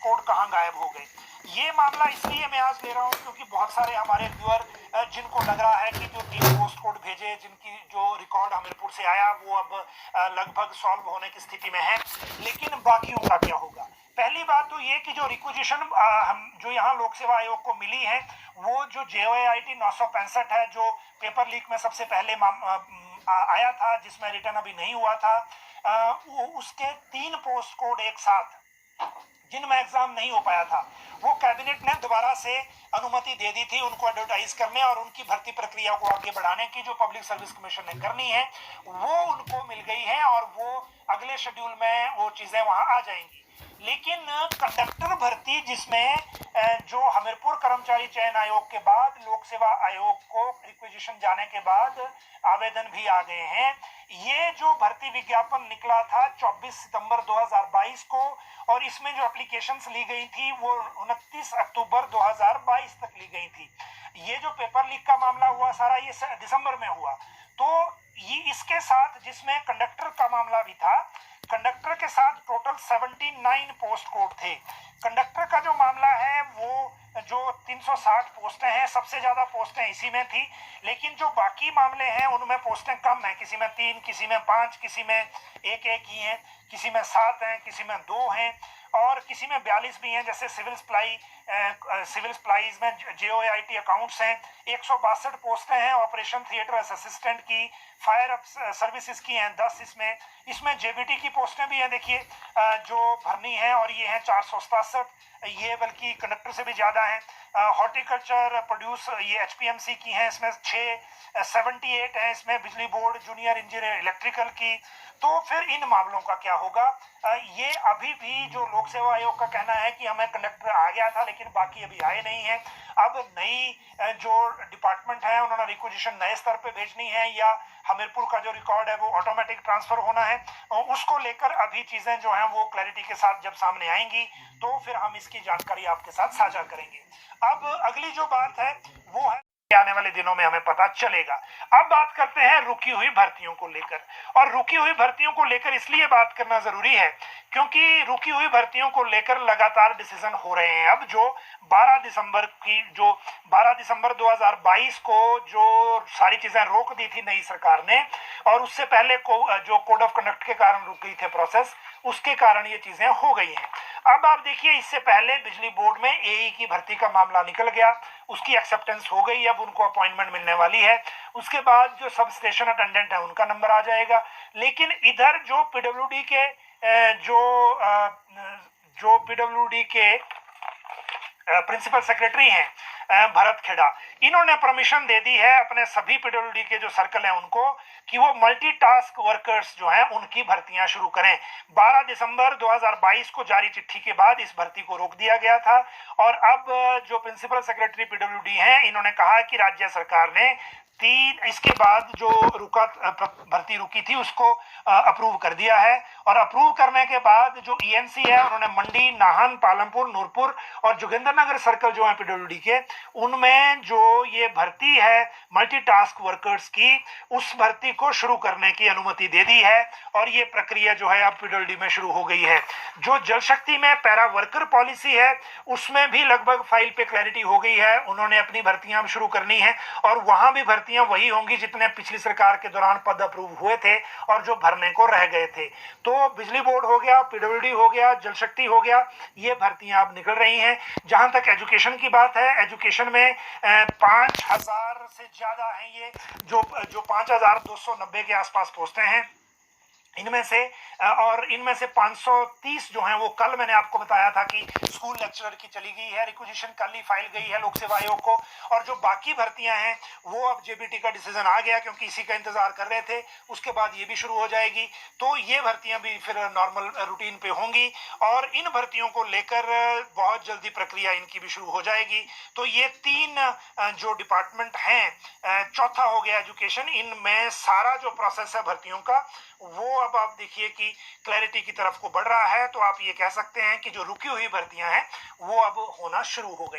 Code कहाँ गायब हो गए। ये मामला इसलिए मैं आज ले रहा हूँ क्योंकि बहुत सारे हमारे व्यूअर जिनको लग रहा है कि जो 3 पोस्ट कोड भेजे जिनकी जो रिकॉर्ड हमीरपुर से आया वो अब लगभग सॉल्व होने की स्थिति में है, लेकिन बाकियों का क्या होगा। पहली बात तो ये कि जो रिक्विजिशन हम जो यहाँ लोक सेवा आयोग को मिली है वो जो JOIT 965 है, जो पेपर लीक में सबसे पहले आया था, जिसमें रिटर्न अभी नहीं हुआ था, उसके 3 पोस्ट कोड एक साथ जिनमें एग्जाम नहीं हो पाया था, वो कैबिनेट ने दोबारा से अनुमति दे दी थी उनको एडवर्टाइज करने और उनकी भर्ती प्रक्रिया को आगे बढ़ाने की जो पब्लिक सर्विस कमीशन ने करनी है वो उनको मिल गई है और वो अगले शेड्यूल में वो चीजें वहां आ जाएंगी। लेकिन कंडक्टर भर्ती जिसमें जो हमीरपुर कर्मचारी चयन आयोग के बाद लोक सेवा आयोग को रिक्विजिशन जाने के बाद आवेदन भी आ गए हैं, ये जो भर्ती विज्ञापन निकला था 24 सितंबर 2022 को और इसमें जो एप्लीकेशंस ली गई थी वो 29 अक्टूबर 2022 तक ली गई थी। ये जो पेपर लीक का मामला हुआ सारा ये दिसंबर में हुआ, तो ये इसके साथ जिसमें कंडक्टर का मामला भी था, कंडक्टर के साथ टोटल 79 पोस्ट कोड थे। कंडक्टर का जो मामला है वो जो 360 पोस्टें हैं, सबसे ज्यादा पोस्टें इसी में थी, लेकिन जो बाकी मामले हैं उनमें पोस्टें कम हैं, किसी में 3, किसी में 5, किसी में एक ही हैं, किसी में 7 हैं, किसी में 2 हैं और किसी में 42 भी हैं। जैसे सिविल सप्लाईज में JOIT अकाउंट्स हैं, 162 पोस्टें हैं ऑपरेशन थिएटर असिस्टेंट की, फायर सर्विसेज की हैं 10 इसमें JBT की पोस्टें भी हैं, देखिए जो भरनी है, और ये हैं 467, ये बल्कि कंडक्टर से भी ज्यादा हैं। हॉर्टिकल्चर प्रोड्यूस ये HPMC की हैं, इसमें 78 हैं, इसमें बिजली बोर्ड जूनियर इंजीनियर इलेक्ट्रिकल की। तो फिर इन मामलों का क्या होगा। ये अभी भी जो लोक सेवा आयोग का कहना है कि हमें कंडक्टर आ गया था लेकिन बाकी अभी आए नहीं है। अब नई जो डिपार्टमेंट है उन्होंने रिक्विजिशन नए स्तर पे भेजनी है या हमीरपुर का जो रिकॉर्ड है वो ऑटोमेटिक ट्रांसफर होना है, उसको लेकर अभी चीजें जो हैं वो क्लैरिटी के साथ जब सामने आएंगी तो फिर हम इसकी जानकारी आपके साथ साझा करेंगे। अब अगली जो बात है वो है आने वाले दिनों में हमें पता चलेगा। अब बात करते हैं रुकी हुई भर्तियों को लेकर, और रुकी हुई भर्तियों को लेकर इसलिए बात करना जरूरी है क्योंकि रुकी हुई भर्तियों को लेकर लगातार डिसीजन हो रहे हैं। अब जो 12 दिसंबर 2022 को जो सारी चीजें रोक दी थी नई सरकार ने, और उससे पहले जो कोड ऑफ कंडक्ट के कारण रुक गई थे प्रोसेस, उसके कारण ये चीजें हो गई हैं। अब आप देखिए, इससे पहले बिजली बोर्ड में AE की भर्ती का मामला निकल गया, उसकी एक्सेप्टेंस हो गई, अब उनको अपॉइंटमेंट मिलने वाली है। उसके बाद जो सब स्टेशन अटेंडेंट है उनका नंबर आ जाएगा। लेकिन इधर जो PWD के प्रिंसिपल सेक्रेटरी हैं भरत खेड़ा, इन्होंने परमिशन दे दी है अपने सभी PWD के जो सर्कल हैं उनको कि वो मल्टीटास्क वर्कर्स जो हैं उनकी भर्तियां शुरू करें। 12 दिसंबर 2022 को जारी चिट्ठी के बाद इस भर्ती को रोक दिया गया था और अब जो प्रिंसिपल सेक्रेटरी PWD हैं इन्होंने कहा कि राज्य सरकार ने इसके बाद जो भर्ती रुकी थी उसको अप्रूव कर दिया है, और अप्रूव करने के बाद जो ENC है उन्होंने मंडी, नाहन, पालमपुर, नूरपुर और जोगिंद्रनगर सर्कल जो है PWD के, उनमें जो ये भर्ती है मल्टीटास्क वर्कर्स की, उस भर्ती को शुरू करने की अनुमति दे दी है और ये प्रक्रिया जो है अब PWD में शुरू हो गई है। जो जल शक्ति में पैरा वर्कर पॉलिसी है उसमें भी लगभग फाइल पे क्लैरिटी हो गई है, उन्होंने अपनी भर्तियां शुरू करनी है और वहां भी भर्तियां वही होंगी जितने पिछली सरकार के दौरान पद अप्रूव हुए थे और जो भरने को रह गए थे। तो बिजली बोर्ड हो गया, PWD हो गया, जल शक्ति हो गया, ये भर्तियां अब निकल रही हैं। जहां तक एजुकेशन की बात है, एजुकेशन में 5000 से ज्यादा हैं ये जो 5290 के आसपास पोस्टें हैं इनमें से, और इनमें से 530 जो हैं वो कल मैंने आपको बताया था कि स्कूल लेक्चरर की चली गई है, रिक्विजिशन कल ही फाइल गई है लोक सेवा आयोग को, और जो बाकी भर्तियां हैं वो अब JBT का डिसीजन आ गया क्योंकि इसी का इंतजार कर रहे थे, उसके बाद ये भी शुरू हो जाएगी। तो ये भर्तियां भी फिर नॉर्मल रूटीन पे होंगी और इन भर्तियों को लेकर बहुत जल्दी प्रक्रिया इनकी भी शुरू हो जाएगी। तो ये 3 जो डिपार्टमेंट हैं, चौथा हो गया एजुकेशन, इनमें सारा जो प्रोसेस है भर्तियों का वो अब आप देखिए कि क्लैरिटी की तरफ को बढ़ रहा है। तो आप ये कह सकते हैं कि जो रुकी हुई भर्तियां हैं वो अब होना शुरू हो गई।